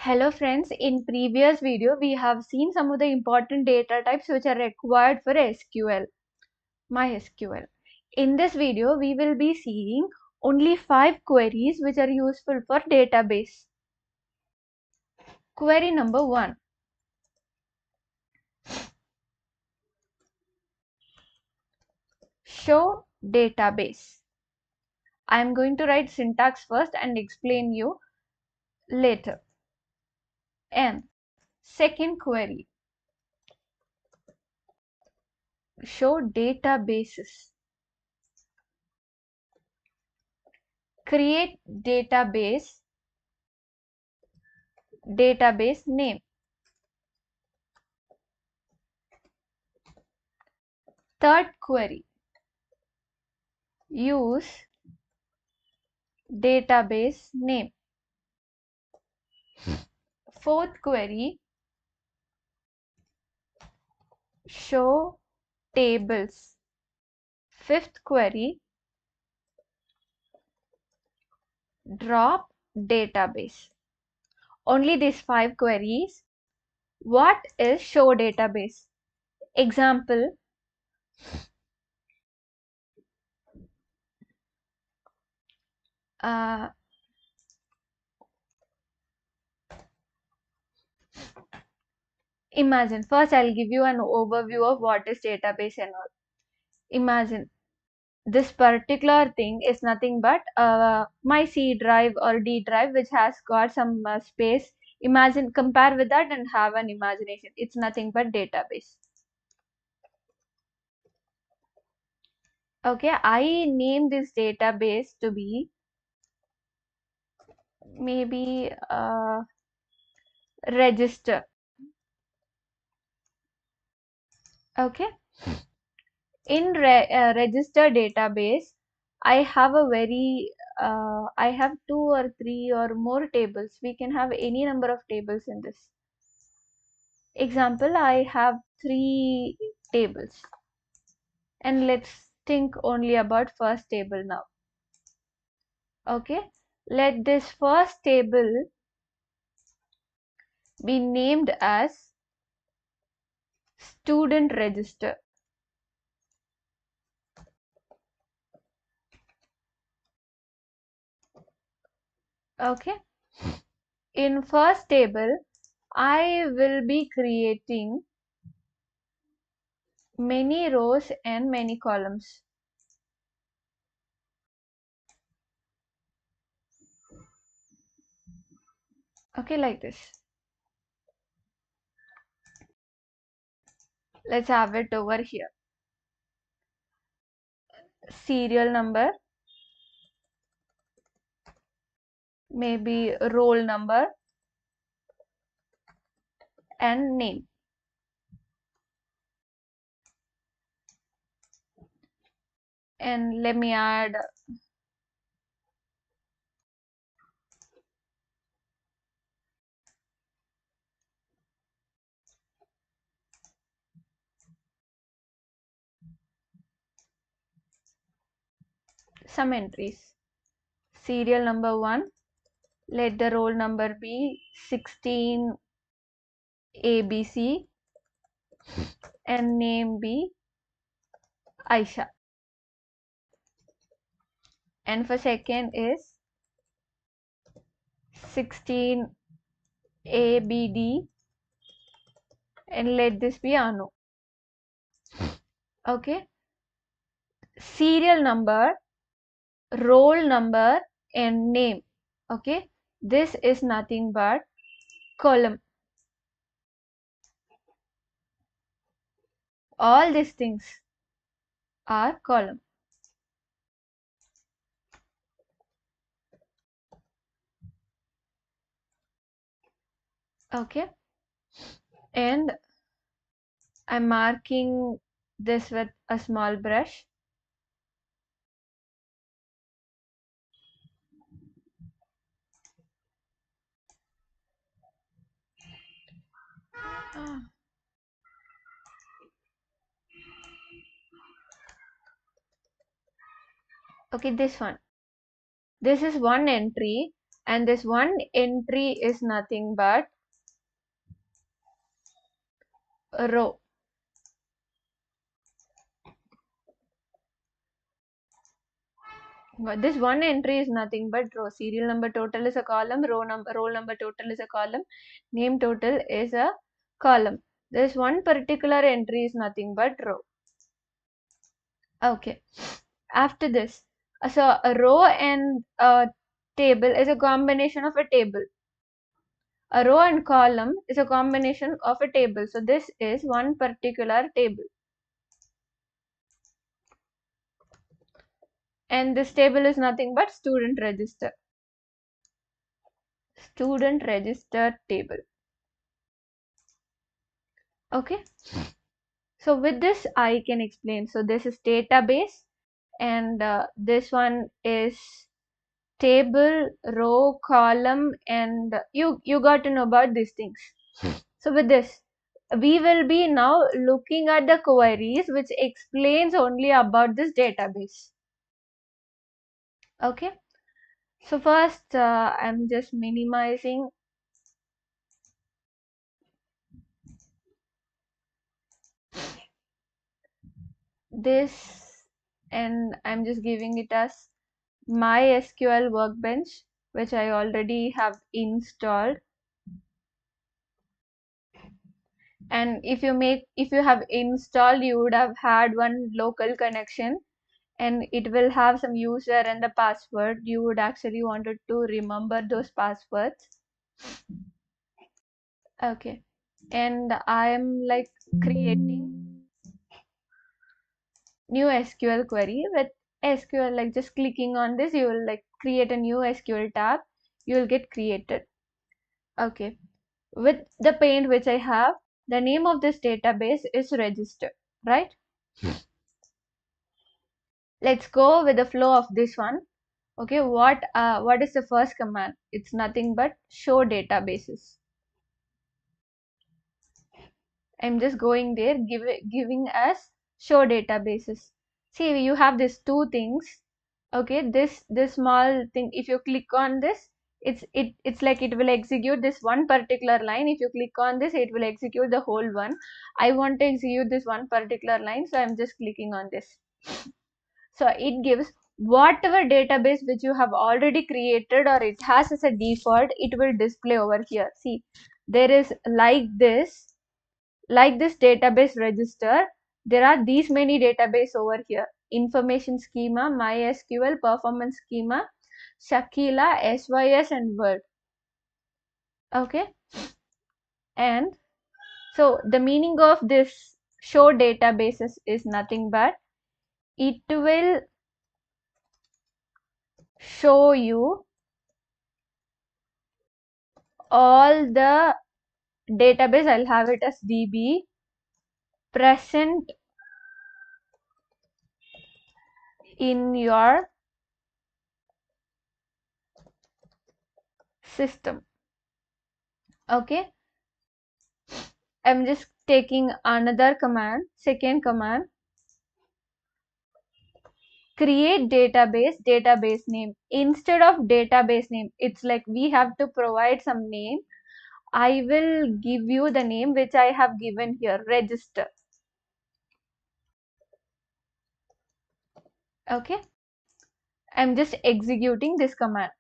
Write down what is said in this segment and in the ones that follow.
Hello friends, in previous video we have seen some of the important data types which are required for SQL, MySQL. In this video we will be seeing only 5 queries which are useful for database. Query number 1. Show database. I am going to write syntax first and explain you later. And second query. Show databases. Create database name. Third query. Use database name. Fourth query. Show tables. Fifth query. Drop database. Only these 5 queries. What is show database? Example. Imagine. First, I'll give you an overview of what is database and all. Imagine this particular thing is nothing but my C drive or D drive which has got some space. Imagine, compare with that and have an imagination. It's nothing but database. Okay, I name this database to be maybe register. Okay, in register database, I have a very I have 2 or 3 or more tables. We can have any number of tables in this. Example, I have 3 tables. And let's think only about first table now. Okay, let this first table be named as student register. Okay, in first table I will be creating many rows and many columns. Okay, like this. Let's have it over here. Serial number, maybe roll number and name. And let me add some entries. Serial number 1, let the roll number be 16 ABC and name be Aisha. And for second is 16 ABD and let this be Anu. Okay, serial number, roll number and name. Okay, this is nothing but column. All these things are column. Okay, and I'm marking this with a small brush. Okay, this one. This is one entry and this one entry is nothing but a row. This one entry is nothing but row. Serial number total is a column, roll number total is a column, name total is a column. This one particular entry is nothing but row. Okay. After this, so a row and a table is a combination of a table. A row and column is a combination of a table. So this is one particular table. And this table is nothing but student register. Student register table. Okay. So with this I can explain. So this is database, and this one is table, row, column, and you got to know about these things. So with this, we will be now looking at the queries which explains only about this database. Okay. So first, I'm just minimizing this, and I'm just giving it as MySQL workbench, which I already have installed. And if you have installed, you would have had one local connection, and it will have some user and the password. You would actually wanted to remember those passwords. Okay. And I am like creating new SQL query with SQL, like just clicking on this, you will like create a new SQL tab, you will get created. Okay. With the paint which I have, the name of this database is register, right? Let's go with the flow of this one. Okay, what is the first command? It's nothing but show databases. I'm just going there, giving us show databases. See, you have these two things. Okay, this small thing, if you click on this, it's like it will execute this one particular line. If you click on this, it will execute the whole one. I want to execute this one particular line, so I'm just clicking on this. So it gives whatever database which you have already created, or it has as a default, it will display over here. See, there is like this database register. There are these many database over here: information schema, MySQL, performance schema, Shakila, SYS, and Word. Okay. And so the meaning of this show databases is nothing but it will show you all the database. I'll have it as DB present in your system. Okay. I'm just taking another command, second command, create database name. Instead of database name, it's like we have to provide some name. I will give you the name which I have given here, register. Okay. I'm just executing this command.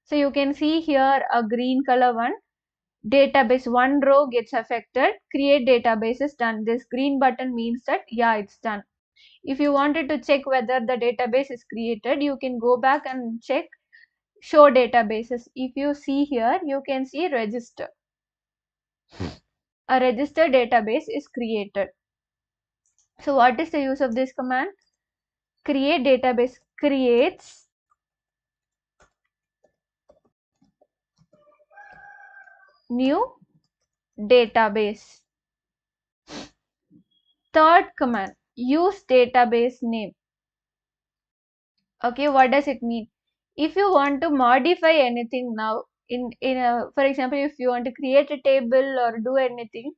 So you can see here a green color one. Database, one row gets affected. Create database is done. This green button means that yeah, it's done. If you wanted to check whether the database is created, you can go back and check show databases. If you see here, you can see register. A register database is created. So what is the use of this command? Create database creates new database. Third command, use database name. Okay, what does it mean? If you want to modify anything now, for example, if you want to create a table or do anything,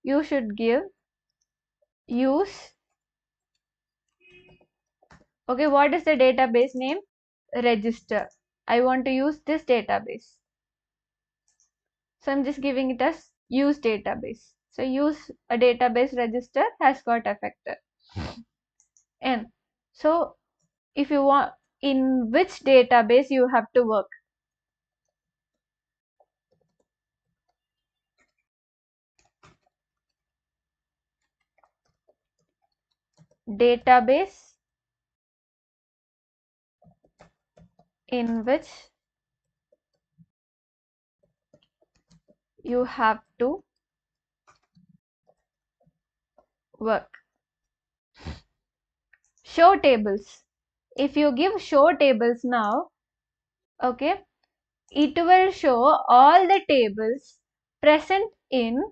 you should give use. Okay, what is the database name? Register. I want to use this database. So I'm just giving it as use database. So use a database register has got affected. And so if you want, in which database you have to work. Database in which you have to work. Show tables. If you give show tables now, okay, it will show all the tables present in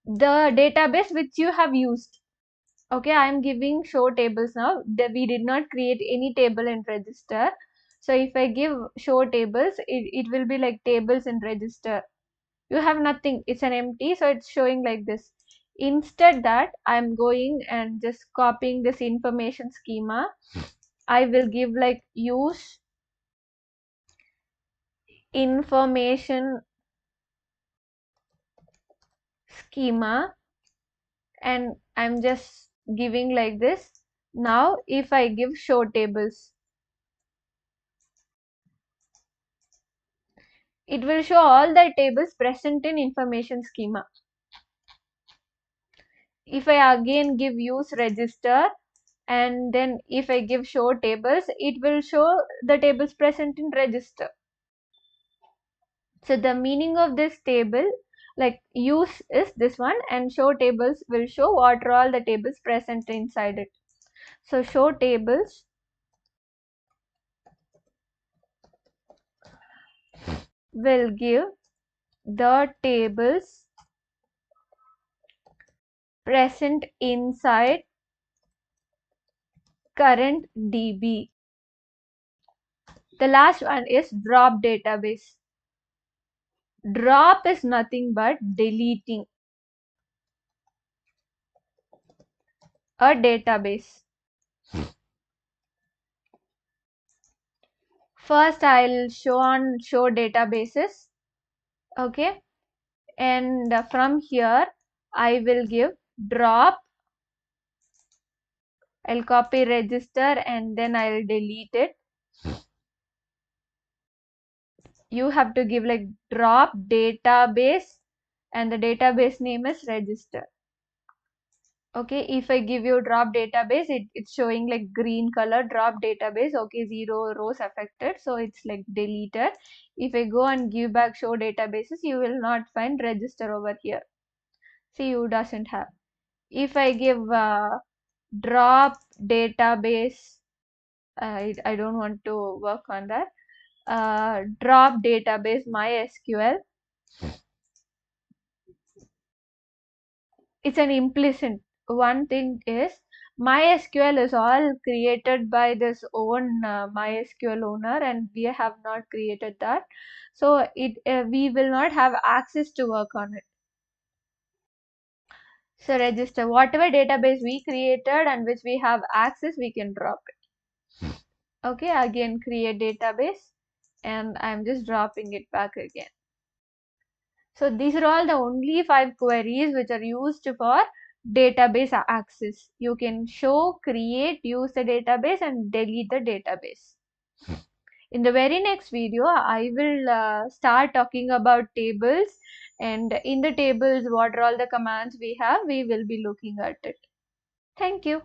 the database which you have used. Okay, I am giving show tables now. We did not create any table in register. So if I give show tables, it will be like tables in register. You have nothing, it's an empty, so it's showing like this. Instead that I'm going and just copying this information schema. I will give like use information schema, and I'm just giving like this. Now if I give show tables, it will show all the tables present in information schema. If I again give use register, and then if I give show tables, it will show the tables present in register. So the meaning of this table, like use is this one, and show tables will show what are all the tables present inside it. So show tables will give the tables present inside current DB. The last one is drop database. Drop is nothing but deleting a database. First I'll show databases, okay, and from here I will give drop. I'll copy register and then I'll delete it. You have to give like drop database, and the database name is register. Okay, if I give you drop database, it's showing like green color drop database. Okay, 0 rows affected, so it's like deleted. If I go and give back show databases, you will not find register over here. See, you doesn't have. If I give drop database, I don't want to work on that. Drop database MySQL. It's an implicit. One thing is MySQL is all created by this own MySQL owner, and we have not created that. So we will not have access to work on it. So register whatever database we created and which we have access, we can drop it. Okay, again create database, and I'm just dropping it back again. So these are all the only 5 queries which are used for database access. You can show, create, use the database, and delete the database. In the very next video, I will start talking about tables, and in the tables, what are all the commands we have, we will be looking at it. Thank you.